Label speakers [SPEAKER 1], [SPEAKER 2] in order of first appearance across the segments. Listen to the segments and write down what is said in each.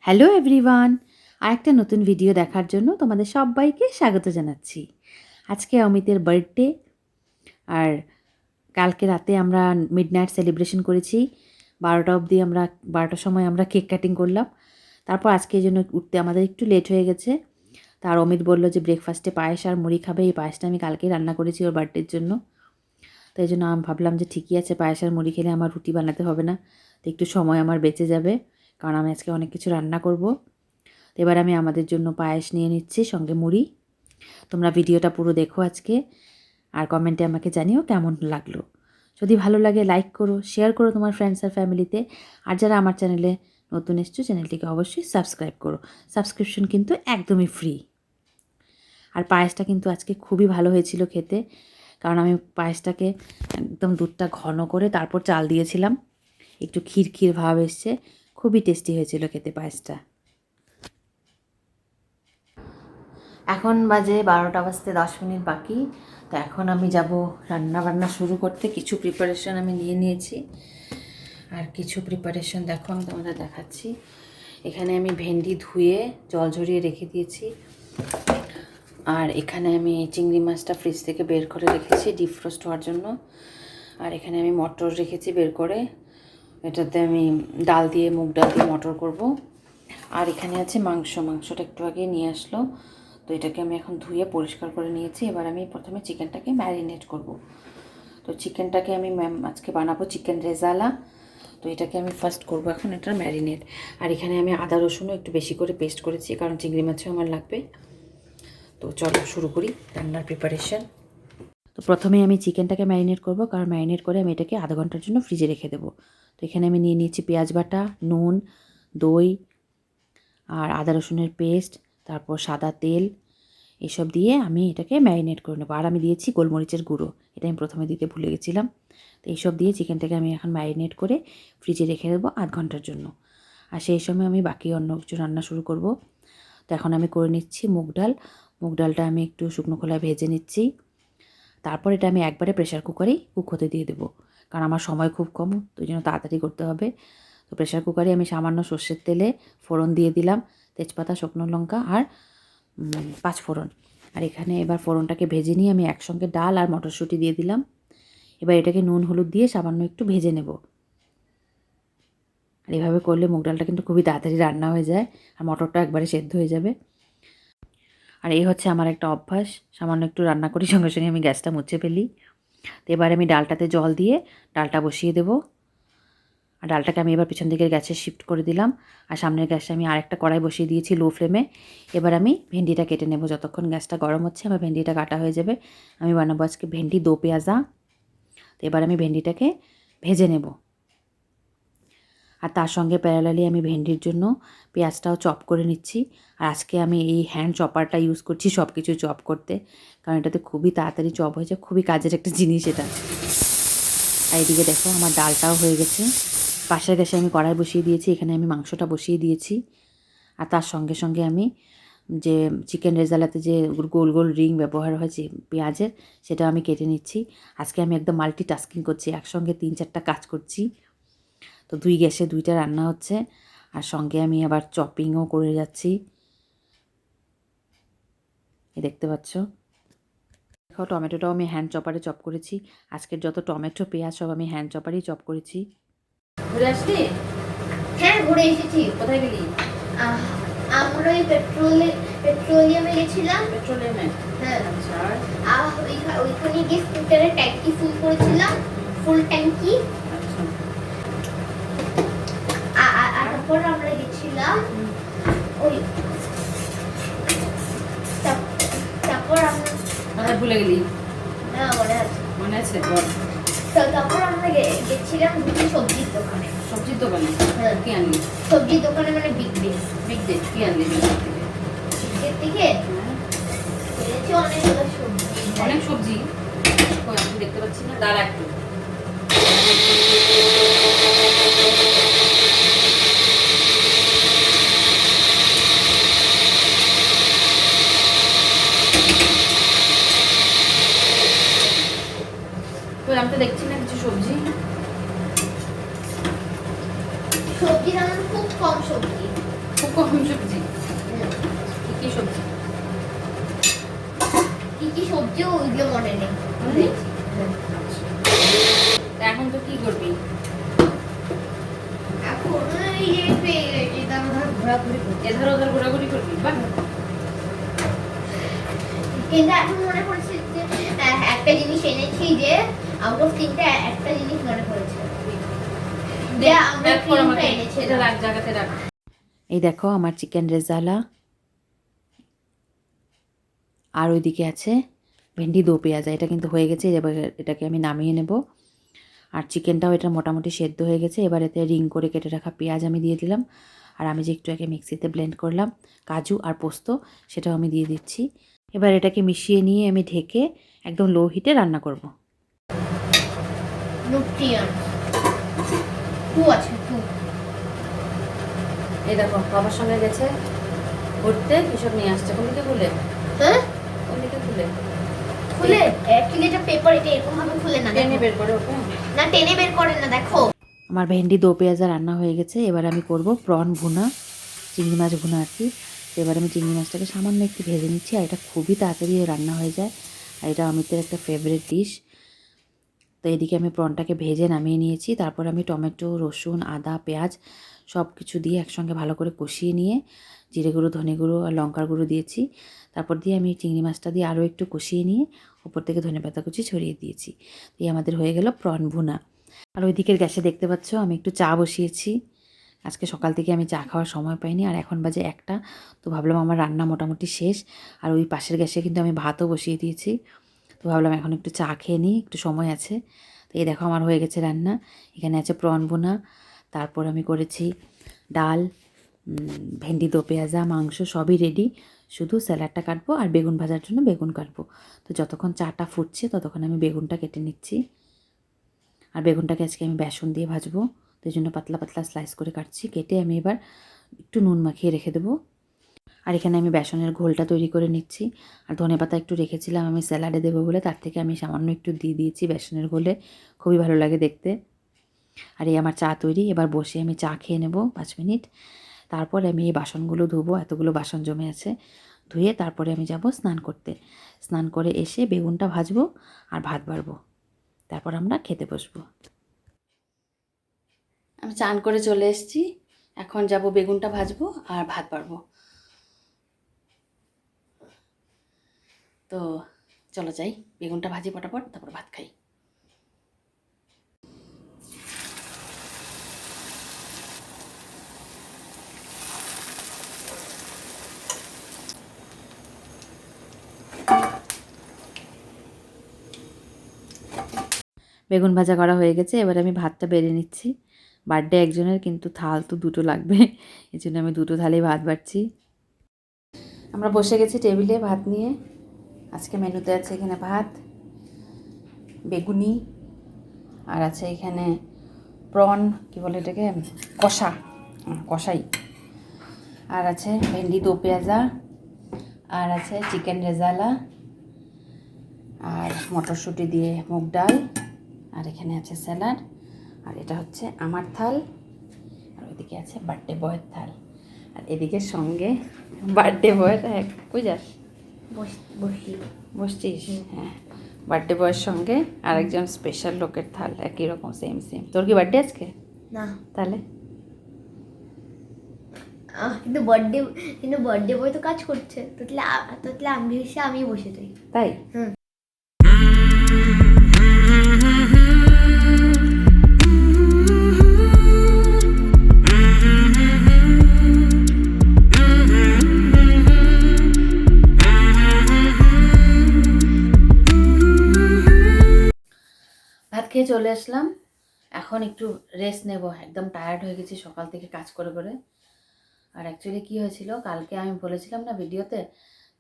[SPEAKER 1] Hello everyone, আরেকটা নতুন video দেখার জন্য তোমাদের সবাইকে স্বাগত জানাচ্ছি। আজকে অমিতের বার্থডে, আর কালকে রাতে আমরা মিডনাইট সেলিব্রেশন করেছি। 12টা অবধি 12টার সময় আমরা কেক কাটিং করলাম। তারপর আজকে এই জন্য উঠতে আমাদের একটু লেট হয়ে গেছে। তার অমিত বলল যে ব্রেকফাস্টে পায়েস আর মুড়ি খাবে। এই পায়েসটা আমি কালকেই রান্না করেছি ওর বার্থডের জন্য। তো এই জন্য আমি ভাবলাম যে ঠিকই আছে, পায়েস আর মুড়ি খেলে আমার রুটি বানাতে হবে না, তো একটু সময় আমার বেঁচে যাবে, কারণ আমি আজকে অনেক কিছু রান্না করব। তো এবার আমি আমাদের জন্য পায়েস নিয়ে নিচ্ছি, সঙ্গে মুড়ি। তোমরা ভিডিওটা পুরো দেখো আজকে, আর কমেন্টে আমাকে জানিও কেমন লাগলো। যদি ভালো লাগে লাইক করো, শেয়ার করো তোমার ফ্রেন্ডস আর ফ্যামিলিতে। আর যারা আমার চ্যানেলে নতুন এসছো, চ্যানেলটিকে অবশ্যই সাবস্ক্রাইব করো। সাবস্ক্রিপশন কিন্তু একদমই ফ্রি। আর পায়েসটা কিন্তু আজকে খুবই ভালো হয়েছিল খেতে, কারণ আমি পায়েসটাকে একদম দুধটা ঘন করে তারপর চাল দিয়েছিলাম। একটু ক্ষীর ক্ষীর ভাব এসছে, খুবই টেস্টি হয়েছিল খেতে পায়েসটা। এখন বাজে 12টা বাজতে 10 মিনিট বাকি। তো এখন আমি যাব রান্না বান্না শুরু করতে। কিছু প্রিপারেশন আমি নিয়ে নিয়েছি, আর কিছু প্রিপারেশন দেখো আমি তোমাদের দেখাচ্ছি। এখানে আমি ভেন্ডি ধুয়ে জল ঝরিয়ে রেখে দিয়েছি, আর এখানে আমি চিংড়ি মাছটা ফ্রিজ থেকে বের করে রেখেছি ডিপ ফ্রোস্ট হওয়ার জন্য। আর এখানে আমি মটর রেখেছি বের করে, এটাতে আমি ডাল দিয়ে, মুগ ডাল দিয়ে মটর করব। আর এখানে আছে মাংসটা একটু আগে নিয়ে আসলো, তো এটাকে আমি এখন ধুয়ে পরিষ্কার করে নিয়েছি। এবার আমি প্রথমে চিকেনটাকে ম্যারিনেট করব। তো চিকেনটাকে আমি আজকে বানাবো চিকেন রেজালা। তো এটাকে আমি ফার্স্ট করব এখন এটার ম্যারিনেট। আর এখানে আমি আদা রসুনও একটু বেশি করে পেস্ট করেছি, কারণ চিংড়ি মাছেও আমার লাগবে। তো চলো শুরু করি রান্নার প্রিপারেশন। তো প্রথমে আমি চিকেনটাকে ম্যারিনেট করব, কারণ ম্যারিনেট করে আমি এটাকে আধা ঘন্টার জন্য ফ্রিজে রেখে দেবো। তো এখানে আমি নিয়ে নিয়েছি পেঁয়াজ বাটা, নুন, দই, আর আদা রসুনের পেস্ট, তারপর সাদা তেল, এসব দিয়ে আমি এটাকে ম্যারিনেট করে নেবো। আর আমি দিয়েছি গোলমরিচের গুঁড়ো, এটা আমি প্রথমে দিতে ভুলে গেছিলাম। তো এইসব দিয়ে চিকেনটাকে আমি এখন ম্যারিনেট করে ফ্রিজে রেখে দেবো আধ ঘন্টার জন্য। আর সেই সময় আমি বাকি অন্য কিছু রান্না শুরু করব। তো এখন আমি করে নিচ্ছি মুগ ডালটা আমি একটু শুকনো খোলায় ভেজে নিচ্ছি। তারপর এটা আমি একবারে প্রেশার কুকারেই কুক হতে দিয়ে দেবো, কারণ আমার সময় খুব কম, তো ওই জন্য তাড়াতাড়ি করতে হবে। তো প্রেশার কুকারে আমি সামান্য সর্ষের তেলে ফোড়ন দিয়ে দিলাম, তেজপাতা, শুকনো লঙ্কা আর 5 ফোড়ন। আর এখানে এবার ফোড়নটাকে ভেজে নিয়ে আমি একসঙ্গে ডাল আর মটরশুঁটি দিয়ে দিলাম। এবার এটাকে নুন হলুদ দিয়ে সামান্য একটু ভেজে নেব। আর এভাবে করলে মুগ ডালটা কিন্তু খুবই তাড়াতাড়ি রান্না হয়ে যায়, আর মটরটা একবারে সেদ্ধ হয়ে যাবে। আর এই হচ্ছে আমার একটা অভ্যাস, সামান্য একটু রান্না করি, সঙ্গে সঙ্গে আমি গ্যাসটা মুছে ফেলি। তো এবার আমি ডালটাতে জল দিয়ে ডালটা বসিয়ে দেবো। আর ডালটাকে আমি এবার পিছন দিকের গ্যাসে শিফট করে দিলাম, আর সামনের গ্যাসে আমি আরেকটা কড়াই বসিয়ে দিয়েছি লো ফ্লেমে। এবার আমি ভেন্ডিটা কেটে নেব। যতক্ষণ গ্যাসটা গরম হচ্ছে আমার ভেন্ডিটা কাটা হয়ে যাবে। আমি বানাবো আজকে ভেন্ডি দো পেঁয়াজা। তো এবার আমি ভেন্ডিটাকে ভেজে নেব, আর তার সঙ্গে প্যারালালি আমি ভেন্ডির জন্য পেঁয়াজটাও চপ করে নিচ্ছি। আর আজকে আমি এই হ্যান্ড চপারটা ইউজ করছি সব কিছু চপ করতে, কারণ এটাতে খুবই তাড়াতাড়ি চপ হয়ে যায়, খুবই কাজের একটা জিনিস এটা। আর এদিকে দেখো আমার ডালটাও হয়ে গেছে। পাশের গ্যাসে আমি কড়াই বসিয়ে দিয়েছি, এখানে আমি মাংসটা বসিয়ে দিয়েছি। আর তার সঙ্গে সঙ্গে আমি যে চিকেন রেজালাতে যে গোল গোল রিং ব্যবহার হয়েছে পেঁয়াজের, সেটা আমি কেটে নিচ্ছি। আজকে আমি একদম মাল্টিটাস্কিং করছি, একসঙ্গে 3-4টা কাজ করছি। তো 2 গ্যাসে 2টা রান্না হচ্ছে, আর সঙ্গে আমি আবার চপিংও করে যাচ্ছি, এই দেখতে পাচ্ছ। দেখো টমেটোটাও আমি হ্যান্ড চপারে চপ করেছি। আজকের যত টমেটো পেঁয়াজ সব আমি হ্যান্ড চপারেই চপ করেছি। ঘুরে আসলি?
[SPEAKER 2] হ্যাঁ, ঘুরে এসেছি।
[SPEAKER 1] কোথায় গেলি?
[SPEAKER 2] আমরা ওই পেট্রোলিয়ামে গেছিলাম।
[SPEAKER 1] পেট্রোলিয়ামে?
[SPEAKER 2] হ্যাঁ।
[SPEAKER 1] আচ্ছা।
[SPEAKER 2] ওইখানে গিয়ে স্কুটারের ট্যাঙ্কি ফুল করেছিলাম, ফুল ট্যাঙ্কি।
[SPEAKER 1] আচ্ছা।
[SPEAKER 2] আর তারপর আমরা গেছিলাম ওই, তারপর আমরা
[SPEAKER 1] ভুলে গেলি?
[SPEAKER 2] না, মনে আছে।
[SPEAKER 1] মনে আছে, বল।
[SPEAKER 2] তারপর আমরা গেছিলাম দুটি সবজির দোকানে।
[SPEAKER 1] সবজির দোকানে?
[SPEAKER 2] হ্যাঁ।
[SPEAKER 1] কি আনলি?
[SPEAKER 2] সবজির দোকানে মানে বিগ ডে
[SPEAKER 1] কি আনলি
[SPEAKER 2] থেকে এনেছি অনেকগুলো সবজি।
[SPEAKER 1] অনেক সবজি? আমি দেখতে পাচ্ছি না, দাঁড়া একটু। আমি তো দেখছি না কিছু সবজি।
[SPEAKER 2] আমার খুব কম সবজি।
[SPEAKER 1] খুব কম সবজি। কি সবজি?
[SPEAKER 2] কি সবজি ওইগুলো মনে নেই।
[SPEAKER 1] এখন তো কি করবি?
[SPEAKER 2] এখন এই যে পেয়ে গেছি, তারপর ঘোরাঘুরি করছি।
[SPEAKER 1] এধার ওধার ঘোরাঘুরি করবি? বাহ।
[SPEAKER 2] কিন্তু এখন মনে পড়ছে যে একটা জিনিস এনেছি, যে আউট অফ তিনটা একটা জিনিস মনে পড়েছে, যে আমরা ক্রিমটা এনেছি।
[SPEAKER 1] এটা রাখ, জায়গাতে রাখ। এই দেখো আমার চিকেন রেজালা, আর ওইদিকে আছে ভেন্ডি দো পেঁয়াজা। এটা কিন্তু হয়ে গেছে, এবার এটাকে আমি নামিয়ে নেব। আর চিকেনটাও এটা মোটামুটি সেদ্ধ হয়ে গেছে। এবার এতে রিং করে কেটে রাখা পেঁয়াজ আমি দিয়ে দিলাম। আর আমি যে একটু আগে মিক্সিতে ব্লেন্ড করলাম কাজু আর পোস্ত, সেটাও আমি দিয়ে দিচ্ছি। এবার এটাকে মিশিয়ে নিয়ে আমি ঢেকে একদম লো হিটে রান্না করব। এই দেখো বাবার সঙ্গে গেছে ঘুরতে, কিসব নিয়ে আসছে। কোন দিকে খুলে?
[SPEAKER 2] হ্যাঁ,
[SPEAKER 1] কোন দিকে খুলে?
[SPEAKER 2] খুলে অ্যাকচুয়ালি এটা পেপার, এটা এরকম ভাবে খুলে না,
[SPEAKER 1] টেনে বের করে ওকে।
[SPEAKER 2] না টেনে বের করে না, দেখো।
[SPEAKER 1] আমার ভেন্ডি দো পেঁয়াজা রান্না হয়ে গেছে। এবার আমি করব প্রন ভুনা, চিংড়ি মাছ ভুনা আর কি। তো এবার আমি চিংড়ি মাছটাকে সামান্য একটু ভেজে নিচ্ছি। আর এটা খুবই তাড়াতাড়ি রান্না হয়ে যায়, আর এটা অমিতের একটা ফেভারিট ডিশ। তো এদিকে আমি প্রনটাকে ভেজে নামিয়ে নিয়েছি। তারপর আমি টমেটো, রসুন, আদা, পেঁয়াজ সব কিছু দিয়ে একসঙ্গে ভালো করে কষিয়ে নিয়ে জিরে গুঁড়ো, ধনে গুঁড়ো আর লঙ্কার গুঁড়ো দিয়েছি। তারপর দিয়ে আমি চিংড়ি মাছটা দিয়ে আরও একটু কষিয়ে নিয়ে ওপর থেকে ধনেপাতা কুচি ছড়িয়ে দিয়েছি। এই আমাদের হয়ে গেল প্রন ভুনা। আর ওই দিকের গ্যাসে দেখতে পাচ্ছ আমি একটু চা বসিয়েছি। আজকে সকাল থেকে আমি চা খাওয়ার সময় পাইনি, আর এখন বাজে 1টা। তো ভাবলাম আমার রান্না মোটামুটি শেষ। আর ওই পাশের গ্যাসে কিন্তু আমি ভাতও বসিয়ে দিয়েছি। তো ভাবলাম এখন একটু চা খেয়ে নিই, একটু সময় আছে। তো এই দেখো আমার হয়ে গেছে রান্না। এখানে আছে প্রন ভুনা, তারপর আমি করেছি ডাল, ভেন্ডি দো পেঁয়াজা, মাংস সবই রেডি। শুধু স্যালাডটা কাটবো আর বেগুন ভাজার জন্য বেগুন কাটবো। তো যতক্ষণ চাটা ফুটছে ততক্ষণ আমি বেগুনটা কেটে নিচ্ছি। আর বেগুনটাকে আজকে আমি বেসন দিয়ে ভাজবো, তো এই জন্য পাতলা পাতলা স্লাইস করে কাটছি। কেটে আমি এবার একটু নুন মাখিয়ে রেখে দেবো। আর এখানে আমি বেসনের ঘোলটা তৈরি করে নিচ্ছি। আর ধনেপাতা একটু রেখেছিলাম আমি স্যালাডে দেবো বলে, তার থেকে আমি সামান্য একটু দিয়ে দিয়েছি বেসনের ঘোলে। খুবই ভালো লাগে দেখতে। আর এই আমার চা তৈরি। এবার বসে আমি চা খেয়ে নেব 5 মিনিট। তারপরে আমি এই বাসনগুলো ধুবো, এতগুলো বাসন জমে আছে। ধুয়ে তারপরে আমি যাব স্নান করতে। স্নান করে এসে বেগুনটা ভাজবো আর ভাত বাড়বো, তারপর আমরা খেতে বসবো। আমি চান করে চলে এসেছি। এখন যাব বেগুনটা ভাজবো আর ভাত বাড়বো। তো চলো যাই, বেগুনটা ভাজি পটাপট, তারপর ভাত খাই। বেগুন ভাজা করা হয়ে গেছে। এবার আমি ভাতটা বেড়ে নিচ্ছি। বার্থডে একজনের, কিন্তু থাল তো দুটো লাগবে, এই জন্য আমি দুটো থালেই ভাত বাড়ছি। আমরা বসে গেছি টেবিলে ভাত নিয়ে। আজকে মেনুতে আছে এখানে ভাত, বেগুনি, আর আছে এখানে প্রন, কি বলে এটাকে, কষা, কষাই, আর আছে ভেন্ডি দো পেঁয়াজা, আর আছে চিকেন রেজালা, আর মটরশুঁটি দিয়ে মুগ ডাল, আর এখানে আছে স্যালাড। আর এটা হচ্ছে আমার থাল, আর ওইদিকে আছে বার্থডে বয়ের থাল। আর এদিকে সঙ্গে বার্থডে বয়ের, কই যাস, বসছিস? হ্যাঁ, বার্থডে বয়ের সঙ্গে আরেকজন স্পেশাল লোকের থাল, একই রকম, সেম সেম। তোর কি বার্থডে আজকে?
[SPEAKER 2] না,
[SPEAKER 1] তাহলে
[SPEAKER 2] কিন্তু বার্থডে বয় তো কাজ করছে, তো তাহলে আমি হিসেবে আমি বসে যাই,
[SPEAKER 1] তাই?
[SPEAKER 2] হুম।
[SPEAKER 1] ভাত খেয়ে চলে আসলাম। এখন একটু রেস্ট নেব, একদম টায়ার্ড হয়ে গেছি সকাল থেকে কাজ করে করে। আর অ্যাকচুয়ালি কী হয়েছিল, কালকে আমি বলেছিলাম না ভিডিওতে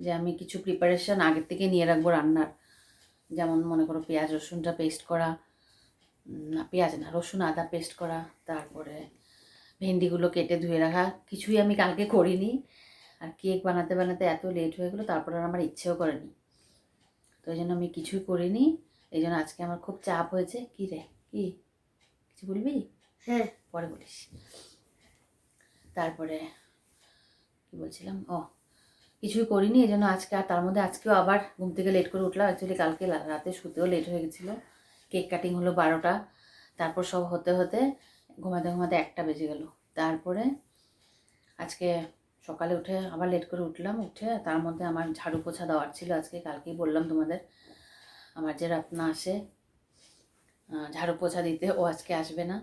[SPEAKER 1] যে আমি কিছু প্রিপারেশান আগের থেকে নিয়ে রাখবো রান্নার। যেমন মনে করো পেঁয়াজ রসুনটা পেস্ট করা, না পেঁয়াজ না, রসুন আদা পেস্ট করা, তারপরে ভেন্ডিগুলো কেটে ধুয়ে রাখা। কিছুই আমি কালকে করিনি। আর কেক বানাতে বানাতে এত লেট হয়ে গেলো, তারপর আর আমার ইচ্ছেও করেনি। তো এই জন্য আমি কিছুই করিনি। এই জন্য আজকে আমার খুব চাপ হয়েছে। কী রে, কি কিছু বলবি?
[SPEAKER 2] হ্যাঁ,
[SPEAKER 1] পরে বলিস। তারপরে কি বলছিলাম, ও কিছুই করিনি, এই জন্য আজকে, আর তার মধ্যে আজকেও আবার ঘুম থেকে লেট করে উঠলাম। অ্যাকচুয়ালি কালকে রাতে শুতেও লেট হয়ে গেছিলো, কেক কাটিং হলো 12টা, তারপর সব হতে হতে ঘুমাতে ঘুমাতে 1টা বেজে গেল। তারপরে আজকে সকালে উঠে আবার লেট করে উঠলাম, উঠে তার মধ্যে আমার ঝাড়ু পোছা দেওয়ার ছিল আজকে। কালকেই বললাম তোমাদের আমার যে রাতনা আসে ঝাড়ু পোছা দিতে, ও আজকে আসবে না,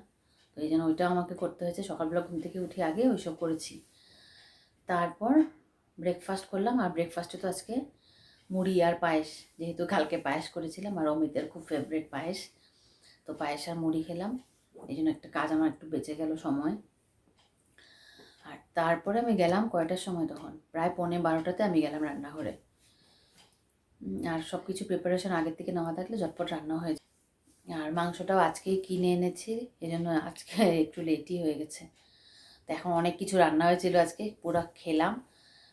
[SPEAKER 1] তো এই জন্য ওইটাও আমাকে করতে হয়েছে। সকালবেলা ঘুম থেকে উঠে আগে ওইসব করেছি। তারপর ব্রেকফাস্ট করলাম, আর ব্রেকফাস্টে তো আজকে মুড়ি আর পায়েস, যেহেতু কালকে পায়েস করেছিলাম আর অমিতের খুব ফেভারিট পায়েস, তো পায়েস আর মুড়ি খেলাম। এই জন্য একটা কাজ আমার একটু বেঁচে গেল সময়। আর তারপরে আমি গেলাম কয়টার সময়, তখন প্রায় 11:15টাতে আমি গেলাম রান্নাঘরে। আর সব কিছু প্রিপারেশন আগের থেকে নেওয়া থাকলে ঝটপট রান্না হয়ে যায়। আর মাংসটাও আজকেই কিনে এনেছি, এই জন্য আজকে একটু লেটই হয়ে গেছে। তো এখন অনেক কিছু রান্না হয়েছিল আজকে, পুরো খেলাম।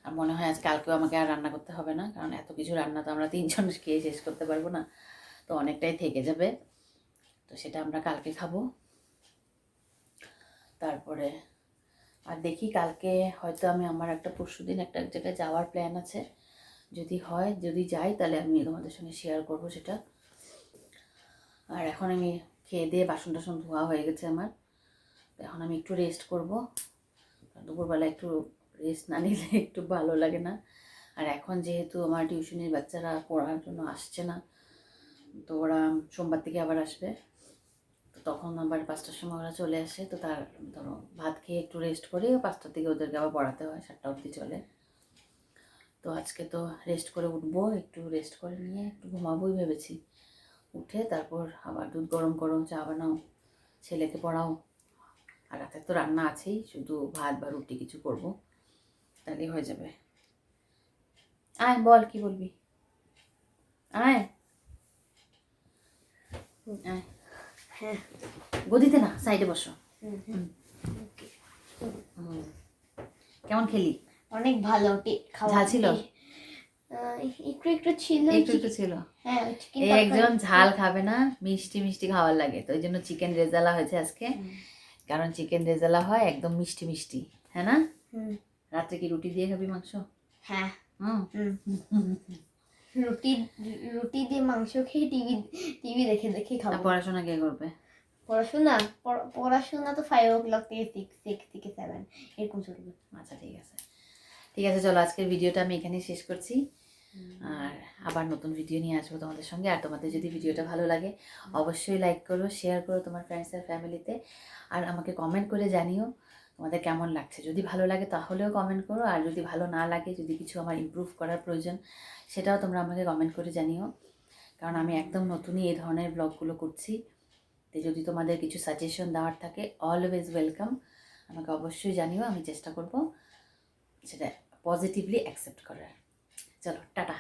[SPEAKER 1] আর মনে হয় আজ কালকেও আমাকে আর রান্না করতে হবে না, কারণ এত কিছু রান্না তো আমরা 3 জন খেয়ে শেষ করতে পারবো না, তো অনেকটাই থেকে যাবে, তো সেটা আমরা কালকে খাবো। তারপরে আর দেখি কালকে হয়তো আমি আমার একটা পরশুদিন একটা জায়গায় যাওয়ার প্ল্যান আছে, যদি হয়, যদি যাই তাহলে আমি তোমাদের সঙ্গে শেয়ার করবো সেটা। আর এখন আমি খেয়ে দিয়ে বাসন টাসন ধোয়া হয়ে গেছে আমার, এখন আমি একটু রেস্ট করবো। দুপুরবেলা একটু রেস্ট না নিলে একটু ভালো লাগে না। আর এখন যেহেতু আমার টিউশনির বাচ্চারা পড়ার জন্য আসছে না, তো ওরা সোমবার থেকে আবার আসবে, তো তখন আবার 5টার সময় ওরা চলে আসে, তো তার ধরো ভাত খেয়ে একটু রেস্ট করে 5টার থেকে ওদেরকে আবার পড়াতে হয়, 7টা অবধি চলে। তো আজকে তো রেস্ট করে উঠবো, একটু রেস্ট করে নিয়ে একটু ঘুমাবোই ভেবেছি। উঠে তারপর আবার দুধ গরম করো, চা বানাও, ছেলেকে পড়াও, আর রাতে তো রান্না আছেই, শুধু ভাত বা রুটি কিছু করব, তাহলেই হয়ে যাবে। আয় বল, কি বলবি, আয় আয়।
[SPEAKER 2] হ্যাঁ,
[SPEAKER 1] গদিতে না, সাইডে বসো। কেমন খেলি?
[SPEAKER 2] অনেক ভালো খাওয়া
[SPEAKER 1] ঝাল ছিল?
[SPEAKER 2] একটু একটু ছিল,
[SPEAKER 1] একটু একটু ছিল।
[SPEAKER 2] হ্যাঁ।
[SPEAKER 1] এই একজন ঝাল খাবে না, মিষ্টি মিষ্টি খাওয়ার লাগে, তো ওই জন্য চিকেন রেজালা হয়েছে আজকে, কারণ চিকেন রেজালা হয় একদম মিষ্টি মিষ্টি, হ্যাঁ না? রাত্রে কি রুটি দিয়ে খাবি মাংস?
[SPEAKER 2] হ্যাঁ, রুটি রুটি দিয়ে মাংস খেয়ে টিভি টিভি দেখে দেখে খাবো।
[SPEAKER 1] পড়াশোনা কে করবে?
[SPEAKER 2] পড়াশোনা পড়াশোনা তো 5 o'clock থেকে 6 থেকে 7 এরকম চলবে।
[SPEAKER 1] আচ্ছা ঠিক আছে, ঠিক আছে, চলো আজকের ভিডিওটা আমি এখানেই শেষ করছি, আর আবার নতুন ভিডিও নিয়ে আসবো তোমাদের সঙ্গে। আর তোমাদের যদি ভিডিওটা ভালো লাগে অবশ্যই লাইক করো, শেয়ার করো তোমার ফ্রেন্ডস আর ফ্যামিলিতে, আর আমাকে কমেন্ট করে জানিও তোমাদের কেমন লাগছে। যদি ভালো লাগে তাহলেও কমেন্ট করো, আর যদি ভালো না লাগে, যদি কিছু আমার ইমপ্রুভ করার প্রয়োজন, সেটাও তোমরা আমাকে কমেন্ট করে জানিও, কারণ আমি একদম নতুনই এই ধরনের ব্লগগুলো করছি। তো যদি তোমাদের কিছু সাজেশন দেওয়ার থাকে, অলওয়েজ ওয়েলকাম, আমাকে অবশ্যই জানিও, আমি চেষ্টা করব সেটা পজিটিভলি অ্যাকসেপ্ট করার। চলো টাটা।